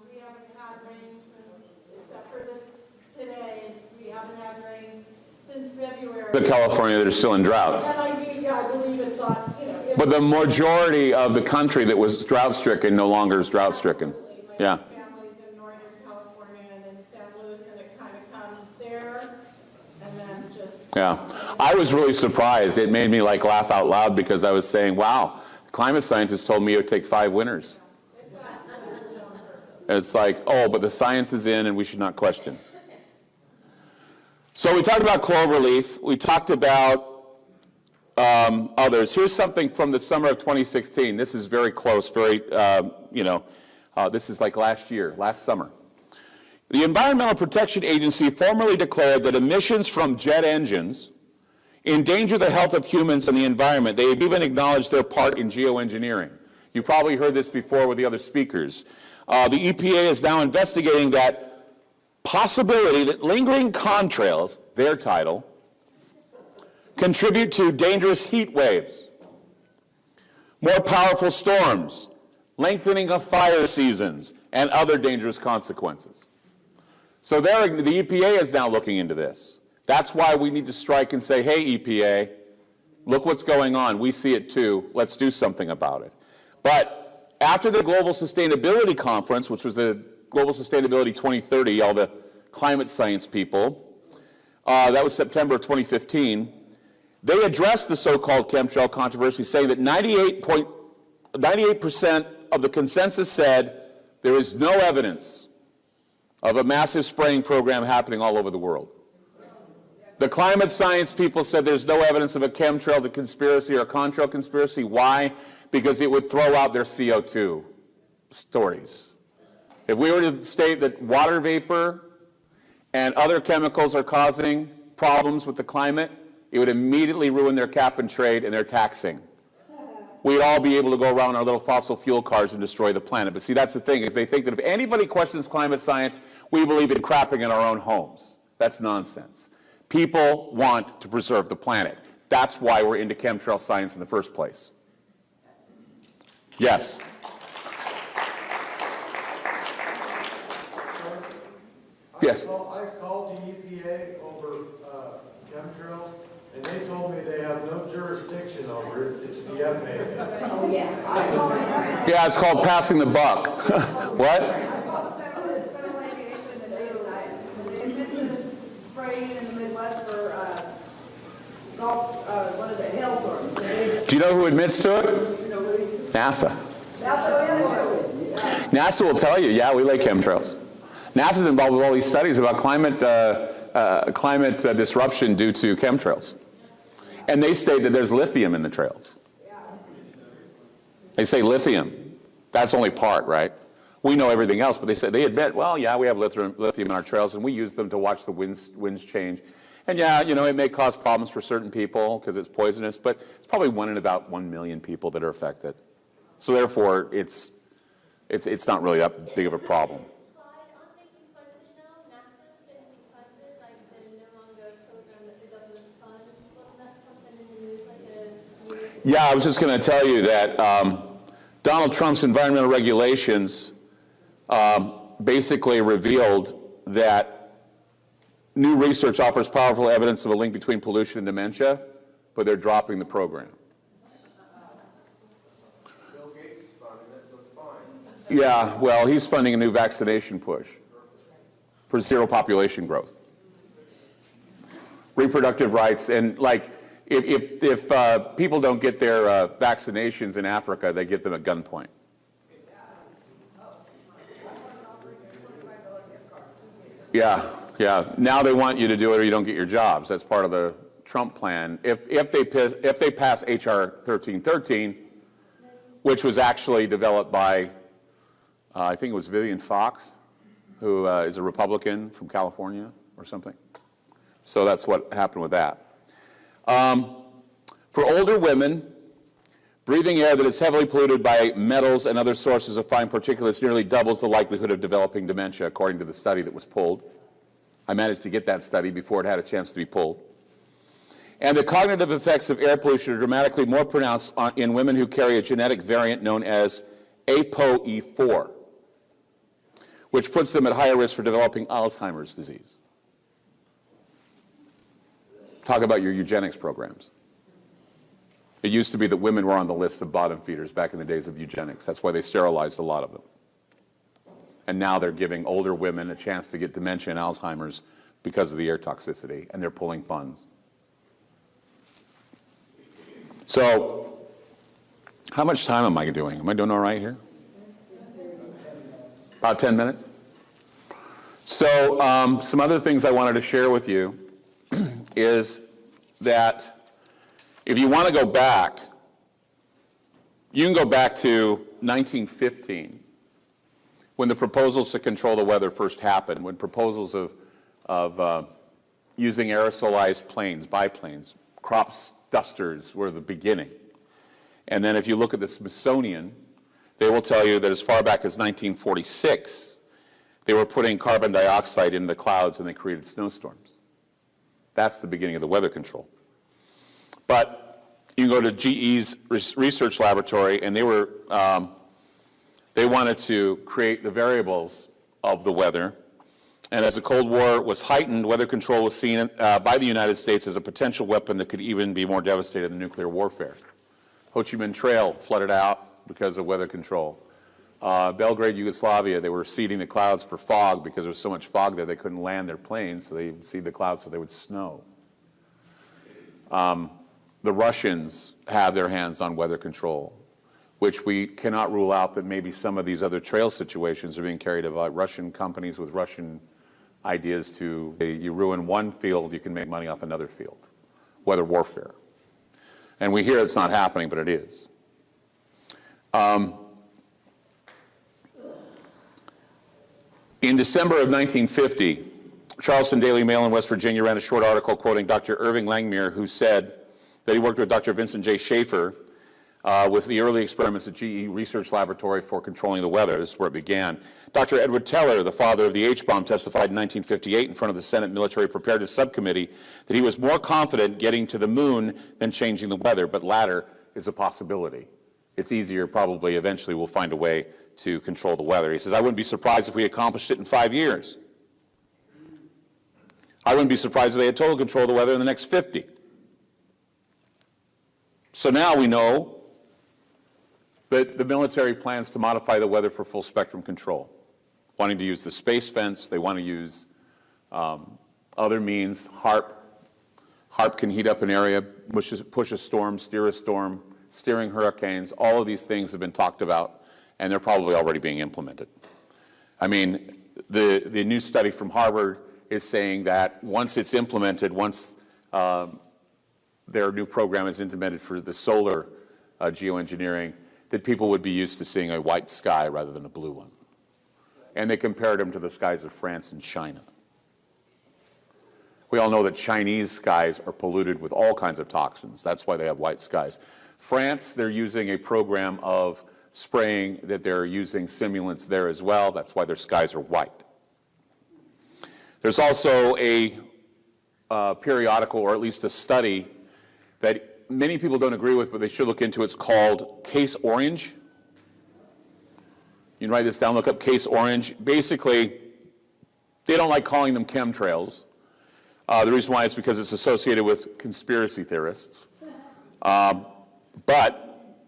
where. The California that are still in drought. And I believe it's on, you know. But the majority of the country that was drought-stricken no longer is drought-stricken. Yeah. Families in Northern California and in San Luis, and it kind of comes there, and then just. Yeah. I was really surprised. It made me like laugh out loud because I was saying, wow, climate scientists told me it would take 5 winters. It's like, oh, but the science is in and we should not question. So we talked about cloverleaf. We talked about others. Here's something from the summer of 2016. This is very close, very, this is like last summer. The Environmental Protection Agency formally declared that emissions from jet engines endanger the health of humans and the environment. They have even acknowledged their part in geoengineering. You probably heard this before with the other speakers. The EPA is now investigating that possibility that lingering contrails, their title, contribute to dangerous heat waves, more powerful storms, lengthening of fire seasons, and other dangerous consequences. So the EPA is now looking into this. That's why we need to strike and say, hey, EPA, look what's going on. We see it too. Let's do something about it. But after the Global Sustainability Conference, which was the Global Sustainability 2030, all the climate science people, that was September of 2015, they addressed the so-called chemtrail controversy, saying that 98% of the consensus said there is no evidence of a massive spraying program happening all over the world. The climate science people said there's no evidence of a chemtrail conspiracy or a contrail conspiracy. Why? Because it would throw out their CO2 stories. If we were to state that water vapor and other chemicals are causing problems with the climate, it would immediately ruin their cap and trade and their taxing. We'd all be able to go around our little fossil fuel cars and destroy the planet. But see, that's the thing, is they think that if anybody questions climate science, we believe in crapping in our own homes. That's nonsense. People want to preserve the planet. That's why we're into chemtrail science in the first place. Yes? Yes? I called the EPA over chemtrails, and they told me they have no jurisdiction over it. It's the FAA. Oh, yeah. Yeah, it's called passing the buck. What? Federal aviation, and they mentioned spraying in the Midwest for Gulf, what is it, hailstorms. Do you know who admits to it? NASA. NASA will tell you, yeah, we lay chemtrails. NASA's involved with all these studies about climate disruption due to chemtrails. And they state that there's lithium in the trails. They say lithium. That's only part, right? We know everything else, but they admit, well, yeah, we have lithium in our trails, and we use them to watch the winds change. And yeah, you know, it may cause problems for certain people because it's poisonous, but it's probably 1 in about 1 million people that are affected. So therefore, it's not really that big of a problem. Yeah, I was just going to tell you that Donald Trump's environmental regulations basically revealed that new research offers powerful evidence of a link between pollution and dementia, but they're dropping the program. Bill Gates is funding it, so it's fine. Yeah, well, he's funding a new vaccination push for zero population growth. Reproductive rights, and like, if people don't get their vaccinations in Africa, they give them at gunpoint. Yeah, yeah. Now they want you to do it or you don't get your jobs. That's part of the Trump plan. If they pass H.R. 1313, which was actually developed by, I think it was Vivian Fox, who is a Republican from California or something. So that's what happened with that. For older women, breathing air that is heavily polluted by metals and other sources of fine particulates nearly doubles the likelihood of developing dementia, according to the study that was pulled. I managed to get that study before it had a chance to be pulled. And the cognitive effects of air pollution are dramatically more pronounced in women who carry a genetic variant known as ApoE4, which puts them at higher risk for developing Alzheimer's disease. Talk about your eugenics programs. It used to be that women were on the list of bottom feeders back in the days of eugenics. That's why they sterilized a lot of them. And now they're giving older women a chance to get dementia and Alzheimer's because of the air toxicity, and they're pulling funds. So, how much time am I doing? Am I doing all right here? About 10 minutes? So, some other things I wanted to share with you is that if you want to go back, you can go back to 1915, when the proposals to control the weather first happened, when proposals of using aerosolized planes, biplanes, crop dusters were the beginning. And then if you look at the Smithsonian, they will tell you that as far back as 1946, they were putting carbon dioxide into the clouds and they created snowstorms. That's the beginning of the weather control. But you can go to GE's research laboratory, and they wanted to create the variables of the weather. And as the Cold War was heightened, weather control was seen by the United States as a potential weapon that could even be more devastating than nuclear warfare. Ho Chi Minh Trail flooded out because of weather control. Belgrade, Yugoslavia, they were seeding the clouds for fog because there was so much fog there they couldn't land their planes, so they would seed the clouds so they would snow. The Russians have their hands on weather control, which we cannot rule out that maybe some of these other trail situations are being carried about Russian companies with Russian ideas to, you ruin one field, you can make money off another field, weather warfare. And we hear it's not happening, but it is. In December of 1950, Charleston Daily Mail in West Virginia ran a short article quoting Dr. Irving Langmuir, who said that he worked with Dr. Vincent J. Schaefer with the early experiments at GE Research Laboratory for controlling the weather. This is where it began. Dr. Edward Teller, the father of the H-bomb, testified in 1958 in front of the Senate Military Preparedness Subcommittee that he was more confident getting to the moon than changing the weather, but latter is a possibility. It's easier, probably, eventually we'll find a way to control the weather. He says, I wouldn't be surprised if we accomplished it in 5 years. I wouldn't be surprised if they had total control of the weather in the next 50. So now we know that the military plans to modify the weather for full spectrum control, wanting to use the space fence. They want to use other means. HARP can heat up an area, push a storm, steer a storm, steering hurricanes. All of these things have been talked about, and they're probably already being implemented. I mean, the new study from Harvard is saying that once it's implemented, once their new program is implemented for the solar geoengineering, that people would be used to seeing a white sky rather than a blue one. And they compared them to the skies of France and China. We all know that Chinese skies are polluted with all kinds of toxins. That's why they have white skies. France, they're using a program of spraying that they're using simulants there as well. That's why their skies are white. There's also a periodical, or at least a study, that many people don't agree with, but they should look into. It's called Case Orange. You can write this down, look up Case Orange. Basically, they don't like calling them chemtrails. The reason why is because it's associated with conspiracy theorists. But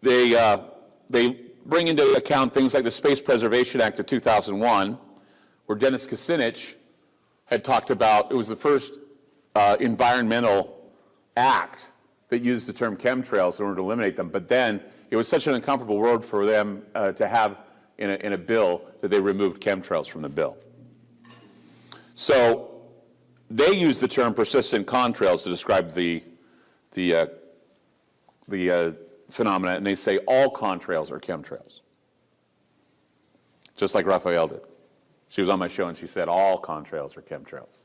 they bring into account things like the Space Preservation Act of 2001, where Dennis Kucinich had talked about, it was the first environmental act that used the term chemtrails in order to eliminate them. But then it was such an uncomfortable word for them to have in a bill that they removed chemtrails from the bill. So they use the term persistent contrails to describe the phenomena, and they say all contrails are chemtrails, just like Raphael did. She was on my show and she said all contrails are chemtrails.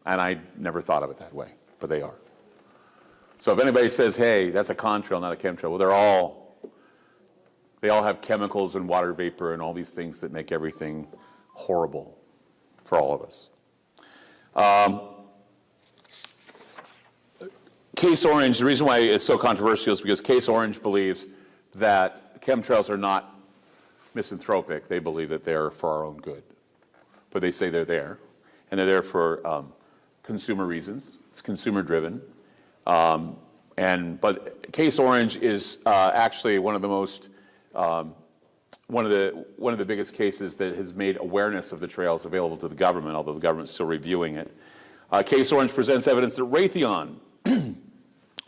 And I never thought of it that way, but they are. So if anybody says, hey, that's a contrail, not a chemtrail, well, they all have chemicals and water vapor and all these things that make everything horrible for all of us. Case Orange, the reason why it's so controversial is because Case Orange believes that chemtrails are not misanthropic. They believe that they're for our own good. But they say they're there, and they're there for consumer reasons, It's consumer driven. But Case Orange is actually one of the most, one of the biggest cases that has made awareness of the trails available to the government, although the government's still reviewing it. Case Orange presents evidence that Raytheon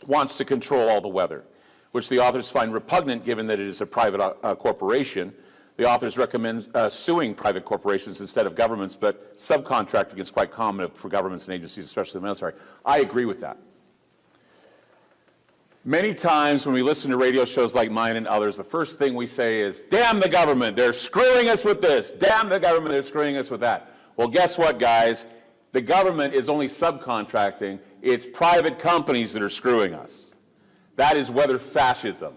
wants to control all the weather, which the authors find repugnant given that it is a private corporation. The authors recommend suing private corporations instead of governments, but subcontracting is quite common for governments and agencies, especially the military. I agree with that. Many times when we listen to radio shows like mine and others, the first thing we say is, damn the government, they're screwing us with this. Damn the government, they're screwing us with that. Well, guess what, guys? The government is only subcontracting. It's private companies that are screwing us. That is weather fascism.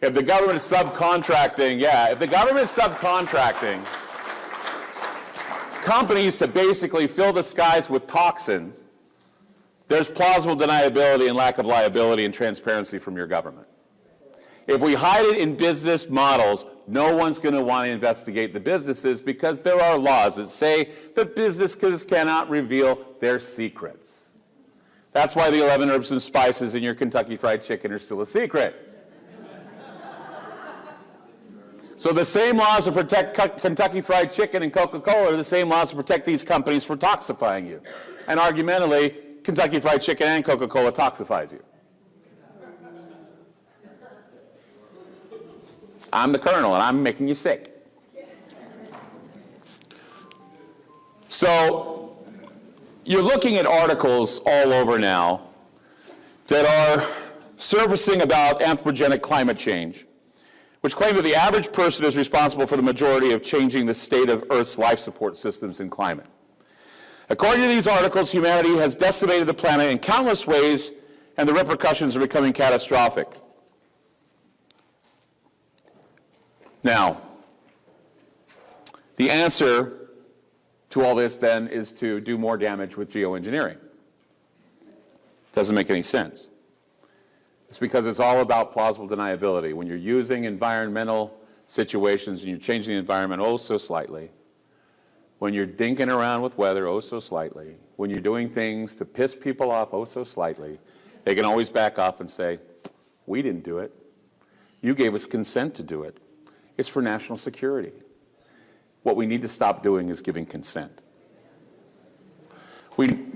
If the government is subcontracting, if the government is subcontracting companies to basically fill the skies with toxins, there's plausible deniability and lack of liability and transparency from your government. If we hide it in business models, no one's going to want to investigate the businesses because there are laws that say that businesses cannot reveal their secrets. That's why the 11 herbs and spices in your Kentucky Fried Chicken are still a secret. So the same laws that protect Kentucky Fried Chicken and Coca-Cola are the same laws that protect these companies from toxifying you. And argumentally, Kentucky Fried Chicken and Coca-Cola toxifies you. I'm the colonel, and I'm making you sick. So you're looking at articles all over now that are surfacing about anthropogenic climate change, which claim that the average person is responsible for the majority of changing the state of Earth's life support systems and climate. According to these articles, humanity has decimated the planet in countless ways, and the repercussions are becoming catastrophic. Now, the answer to all this, then, is to do more damage with geoengineering. Doesn't make any sense. It's because it's all about plausible deniability. When you're using environmental situations and you're changing the environment oh so slightly, when you're dinking around with weather oh so slightly, when you're doing things to piss people off oh so slightly, they can always back off and say, we didn't do it. You gave us consent to do it. It's for national security. What we need to stop doing is giving consent.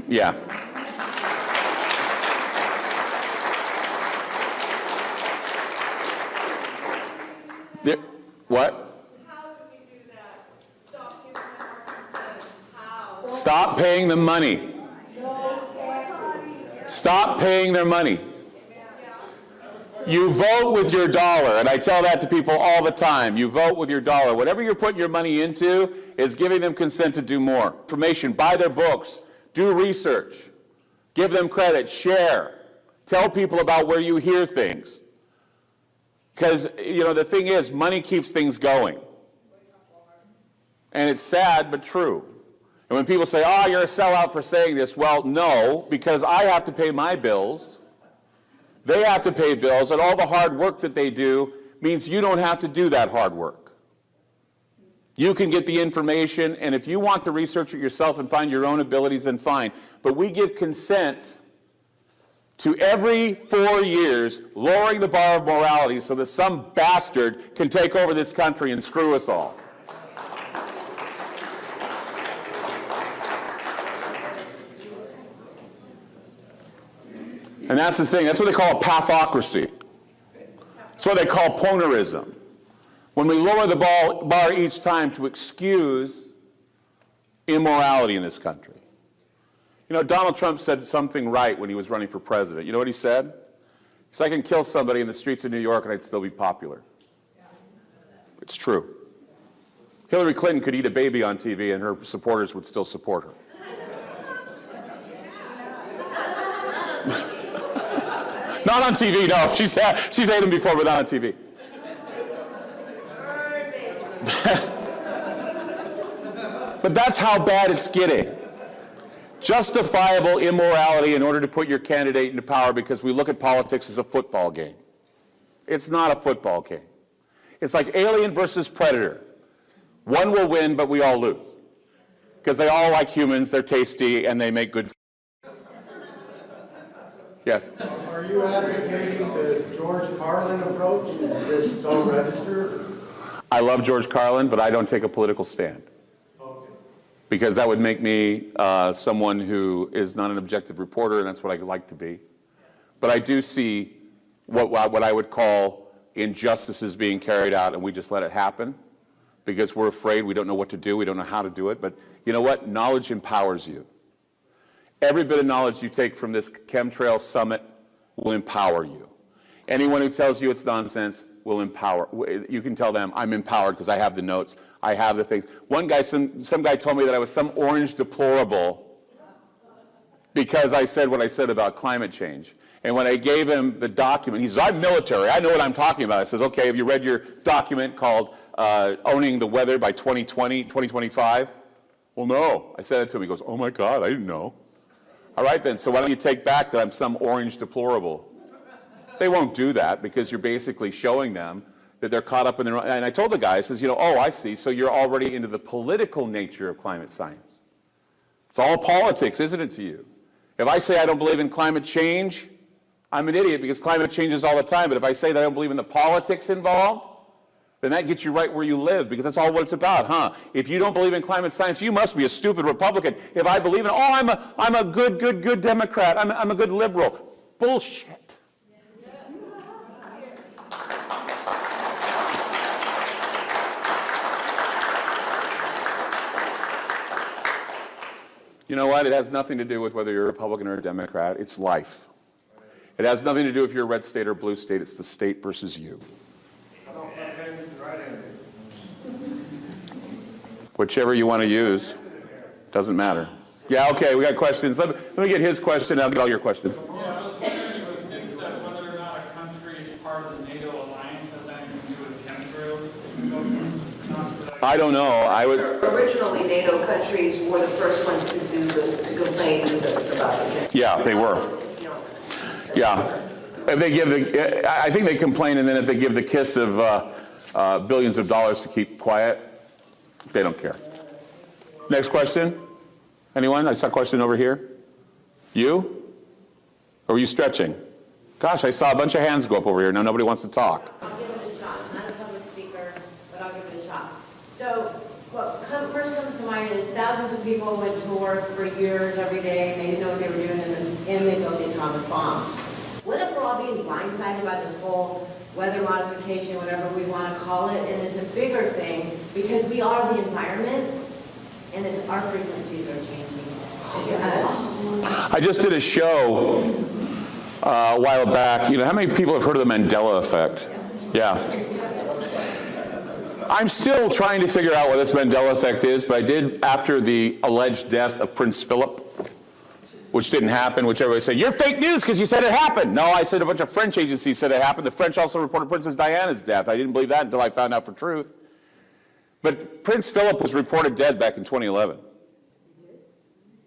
Yeah. What? How do we do that? Stop giving them our consent. How? Stop paying them money. Stop paying their money. You vote with your dollar, and I tell that to people all the time. You vote with your dollar. Whatever you're putting your money into is giving them consent to do more. Information, buy their books, do research, give them credit, share, tell people about where you hear things. Because, you know, the thing is, money keeps things going. And it's sad, but true. And when people say, oh, you're a sellout for saying this, well, no, because I have to pay my bills. They have to pay bills, and all the hard work that they do means you don't have to do that hard work. You can get the information, and if you want to research it yourself and find your own abilities, then fine. But we give consent to every 4 years lowering the bar of morality so that some bastard can take over this country and screw us all. And that's the thing. That's what they call a pathocracy. That's what they call ponerism. When we lower the bar each time to excuse immorality in this country. You know, Donald Trump said something right when he was running for president. You know what he said? He said, I can kill somebody in the streets of New York and I'd still be popular. It's true. Hillary Clinton could eat a baby on TV and her supporters would still support her. Not on TV, no. She's ate them before, but not on TV. But that's how bad it's getting. Justifiable immorality in order to put your candidate into power because we look at politics as a football game. It's not a football game. It's like Alien versus Predator. One will win, but we all lose. Because they all like humans, they're tasty, and they make good Yes. Are you advocating the George Carlin approach, just don't register? I love George Carlin, but I don't take a political stand. Okay. Because that would make me someone who is not an objective reporter, and that's what I like to be. But I do see what I would call injustices being carried out, and we just let it happen because we're afraid, we don't know what to do, we don't know how to do it. But you know what? Knowledge empowers you. Every bit of knowledge you take from this chemtrail summit will empower you. Anyone who tells you it's nonsense will empower. You can tell them, I'm empowered because I have the notes, I have the things. One guy, some guy told me that I was some orange deplorable because I said what I said about climate change. And when I gave him the document, he says, I'm military, I know what I'm talking about. I says, okay, have you read your document called Owning the Weather by 2020, 2025? Well, no. I said it to him. He goes, oh my God, I didn't know. All right then, so why don't you take back that I'm some orange deplorable? They won't do that because you're basically showing them that they're caught up in their own. And I told the guy, I says, you know, oh, I see, so you're already into the political nature of climate science. It's all politics, isn't it to you? If I say I don't believe in climate change, I'm an idiot because climate changes all the time. But if I say that I don't believe in the politics involved, then that gets you right where you live because that's all what it's about, huh? If you don't believe in climate science, you must be a stupid Republican. If I believe in, oh, I'm a good Democrat. I'm a good liberal. Bullshit. You know what? It has nothing to do with whether you're a Republican or a Democrat. It's life. It has nothing to do if you're a red state or blue state. It's the state versus you. Whichever you want to use. Doesn't matter. Yeah, okay, we got questions. Let me get his question, and I'll get all your questions. Yeah, I was wondering if you would think that whether or not a country is part of the NATO alliance has anything to do with chemtrails. I don't know. I would. Originally, NATO countries were the first ones to complain about it. Yeah, they were. Yeah. If they give I think they complain, and then if they give the kiss of billions of dollars to keep quiet, they don't care. Next question. Anyone? I saw a question over here. You? Or were you stretching? Gosh, I saw a bunch of hands go up over here. Now nobody wants to talk. I'll give it a shot. I'm not a public speaker, but I'll give it a shot. So what first comes to mind is thousands of people went to work for years every day, and they didn't know what they were doing, and they built the atomic bomb. What if we're all being blindsided by this whole weather modification, whatever we want to call it, and it's a bigger thing because we are the environment, and it's our frequencies are changing. It's us. I just did a show a while back. You know, how many people have heard of the Mandela effect? Yeah. I'm still trying to figure out what this Mandela effect is, but I did after the alleged death of Prince Philip, which didn't happen, which everybody said, you're fake news because you said it happened. No, I said a bunch of French agencies said it happened. The French also reported Princess Diana's death. I didn't believe that until I found out for truth. But Prince Philip was reported dead back in 2011.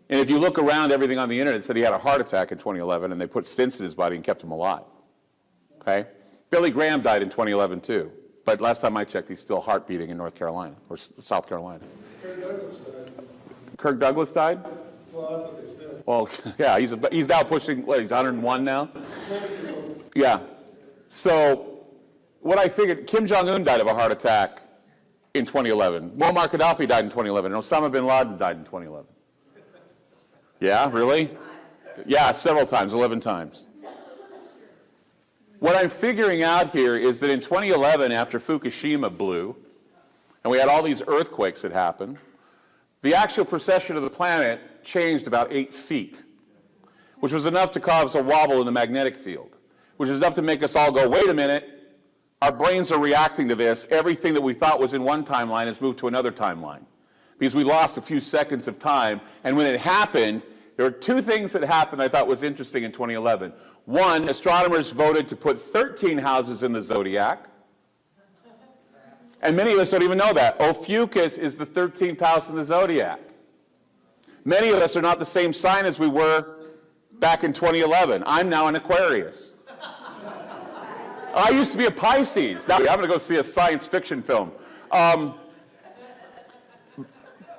And if you look around everything on the internet, it said he had a heart attack in 2011, and they put stents in his body and kept him alive. Okay? Billy Graham died in 2011 too. But last time I checked, he's still heart beating in North Carolina, or South Carolina. Kirk Douglas died? Well, that's what they said. Well, yeah, he's now pushing, what, he's 101 now? Yeah. So what I figured, Kim Jong-un died of a heart attack in 2011. Muammar Gaddafi died in 2011. And Osama bin Laden died in 2011. Yeah, really? Yeah, several times, 11 times. What I'm figuring out here is that in 2011, after Fukushima blew, and we had all these earthquakes that happened, the actual precession of the planet changed about 8 feet, which was enough to cause a wobble in the magnetic field, which is enough to make us all go, wait a minute, our brains are reacting to this. Everything that we thought was in one timeline has moved to another timeline, because we lost a few seconds of time. And when it happened, there were 2 things that happened I thought was interesting in 2011. One, astronomers voted to put 13 houses in the zodiac. And many of us don't even know that. Ophiuchus is the 13th house in the zodiac. Many of us are not the same sign as we were back in 2011. I'm now an Aquarius. I used to be a Pisces. Now I'm going to go see a science fiction film. But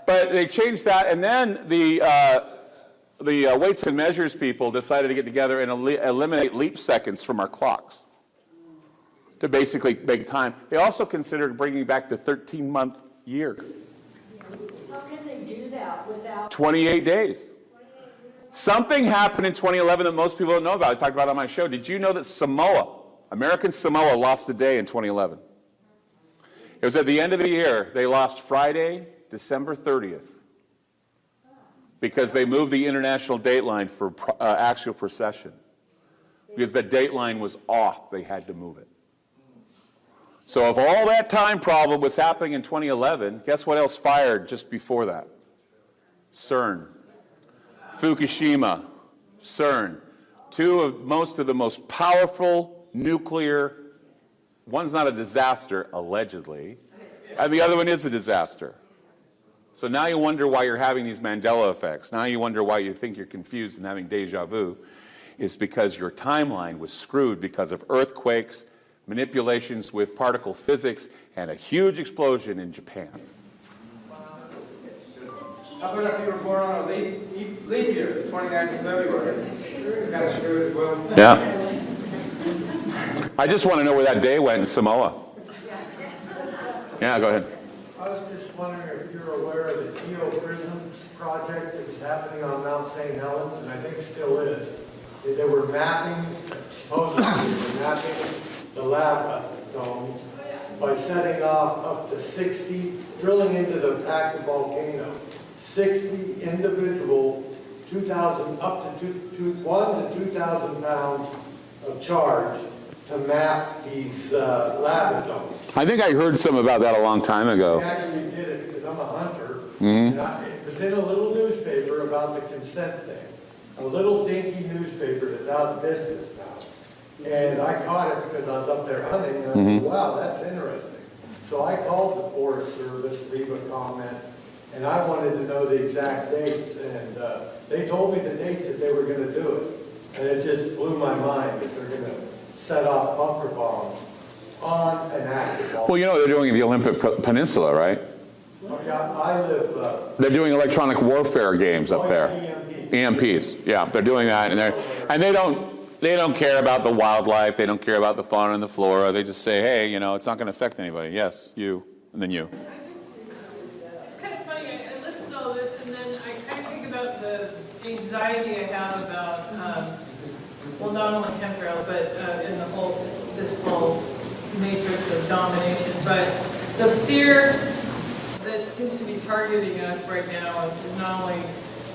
they changed that, and then the the weights and measures people decided to get together and eliminate leap seconds from our clocks to basically make time. They also considered bringing back the 13-month year. How can they do that without? 28 days. Something happened in 2011 that most people don't know about. I talked about it on my show. Did you know that Samoa, American Samoa, lost a day in 2011? It was at the end of the year. They lost Friday, December 30th, because they moved the international dateline for actual procession. Because the dateline was off, they had to move it. So if all that time problem was happening in 2011, guess what else fired just before that? CERN. Fukushima, CERN. Most of the most powerful nuclear, one's not a disaster, allegedly, and the other one is a disaster. So now you wonder why you're having these Mandela effects. Now you wonder why you think you're confused and having deja vu. It's because your timeline was screwed because of earthquakes, manipulations with particle physics, and a huge explosion in Japan. How about if you were born on a leap year, 29th of February? Kind of screwed as well. Yeah. I just want to know where that day went in Samoa. Yeah, go ahead. I was just wondering if you're aware of the GEO-PRISM project that was happening on Mount St. Helens, and I think still is. They were mapping, supposedly they were mapping the lava domes by setting off up to 60, drilling into the active volcano, 60 individual 2,000, up to 1 to 2,000 pounds of charge to map these lava domes. I think I heard some about that a long time ago. I actually did it because I'm a hunter. And it was in a little newspaper about the consent thing. A little dinky newspaper that's out of business now. And I caught it because I was up there hunting, and I thought, wow, that's interesting. So I called the Forest Service, leave a comment, and I wanted to know the exact dates. And they told me the dates that they were going to do it. And it just blew my mind that they're going to set off bunker bombs on an active volcano. Well, you know what they're doing in the Olympic Peninsula, right? Oh, yeah, I live... They're doing electronic warfare games up there. EMPs, yeah, they're doing that, and they don't care about the wildlife, they don't care about the fauna and the flora. They just say, hey, you know, it's not going to affect anybody. Yes, you, and then you. It's kind of funny, I listened to all this, and then I kind of think about the anxiety I have about, well, not only chemtrails, but in the whole, this whole matrix of domination, but the fear that seems to be targeting us right now is not only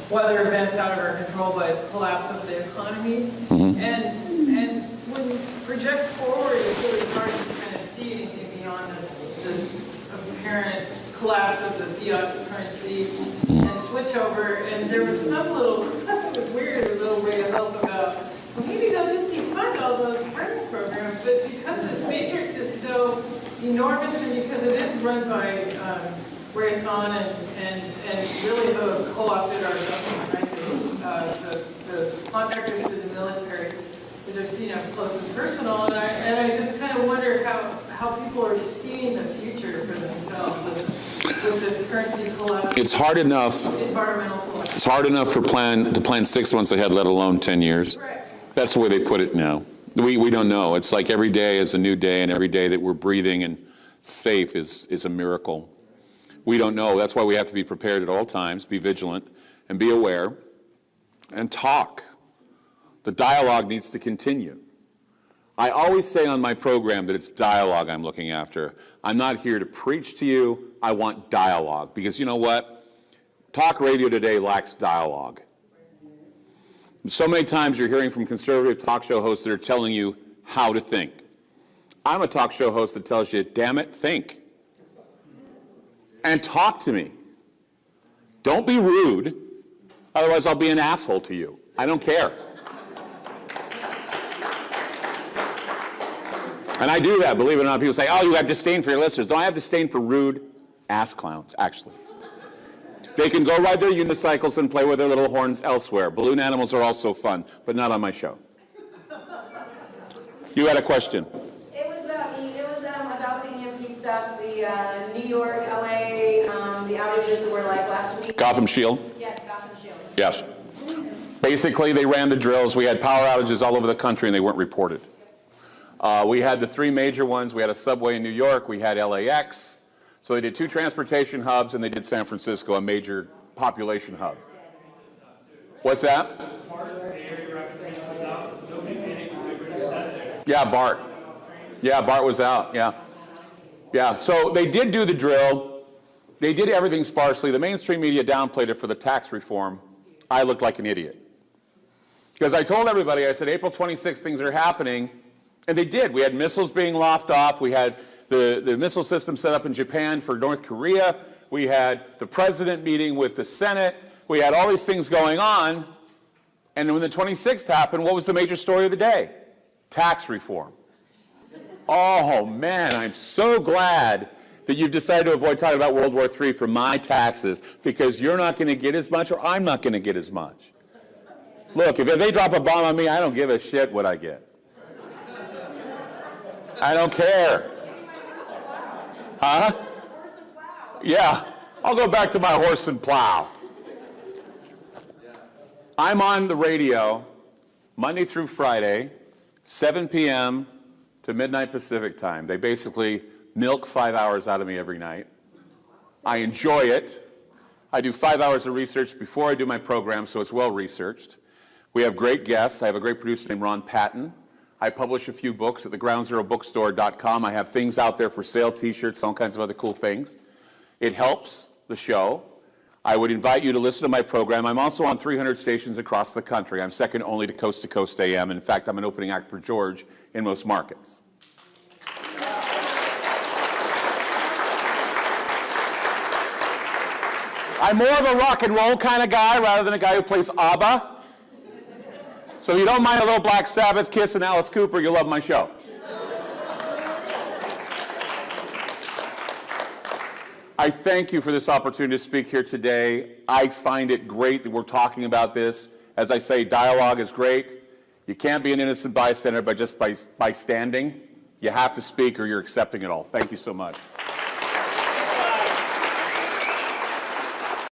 weather events out of our control, but collapse of the economy. And when you project forward, it's really hard to kind of see anything beyond this apparent collapse of the fiat currency and switch over. And there was some little, it was weird, a little ray of hope about, well, maybe they'll just defund all those spending programs. But because this matrix is so enormous, and because it is run by Raython and really have co-opted our government, I think, the contractors to the military, which I've seen up close and personal, and I just kind of wonder how people are seeing the future for themselves with this currency collapse. It's hard enough. Environmental collapse. It's hard enough to plan 6 months ahead, let alone 10 years. Right. That's the way they put it now. We don't know. It's like every day is a new day, and every day that we're breathing and safe is a miracle. We don't know. That's why we have to be prepared at all times, be vigilant, and be aware, and talk. The dialogue needs to continue. I always say on my program that it's dialogue I'm looking after. I'm not here to preach to you. I want dialogue. Because you know what? Talk radio today lacks dialogue. So many times you're hearing from conservative talk show hosts that are telling you how to think. I'm a talk show host that tells you, damn it, think. And talk to me. Don't be rude, otherwise I'll be an asshole to you. I don't care. And I do that, believe it or not. People say, oh, you have disdain for your listeners. No, I have disdain for rude ass clowns, actually. They can go ride their unicycles and play with their little horns elsewhere. Balloon animals are also fun, but not on my show. You had a question. It was about the EMP stuff, the New York, LA, the outages that were like last week. Gotham Shield? Yes, Gotham Shield. Yes. Basically, they ran the drills. We had power outages all over the country, and they weren't reported. We had the three major ones. We had a subway in New York. We had LAX. So they did 2 transportation hubs, and they did San Francisco, a major population hub. What's that? Yeah, Bart. Yeah, Bart was out, yeah. Yeah, so they did do the drill. They did everything sparsely. The mainstream media downplayed it for the tax reform. I looked like an idiot. Because I told everybody, I said, April 26th, things are happening. And they did. We had missiles being lofted off. We had the missile system set up in Japan for North Korea. We had the president meeting with the Senate. We had all these things going on. And when the 26th happened, what was the major story of the day? Tax reform. Oh, man, I'm so glad that you've decided to avoid talking about World War III for my taxes, because you're not going to get as much, or I'm not going to get as much. Look, if they drop a bomb on me, I don't give a shit what I get. I don't care. Huh? Yeah, I'll go back to my horse and plow. I'm on the radio Monday through Friday, 7 p.m. to midnight Pacific time. They basically milk 5 hours out of me every night. I enjoy it. I do 5 hours of research before I do my program, so it's well researched. We have great guests. I have a great producer named Ron Patton. I publish a few books at thegroundzerobookstore.com. I have things out there for sale, t-shirts, all kinds of other cool things. It helps the show. I would invite you to listen to my program. I'm also on 300 stations across the country. I'm second only to Coast AM. In fact, I'm an opening act for George in most markets. I'm more of a rock and roll kind of guy rather than a guy who plays ABBA. So if you don't mind a little Black Sabbath, Kiss, and Alice Cooper, you'll love my show. I thank you for this opportunity to speak here today. I find it great that we're talking about this. As I say, dialogue is great. You can't be an innocent bystander by just by standing. You have to speak or you're accepting it all. Thank you so much.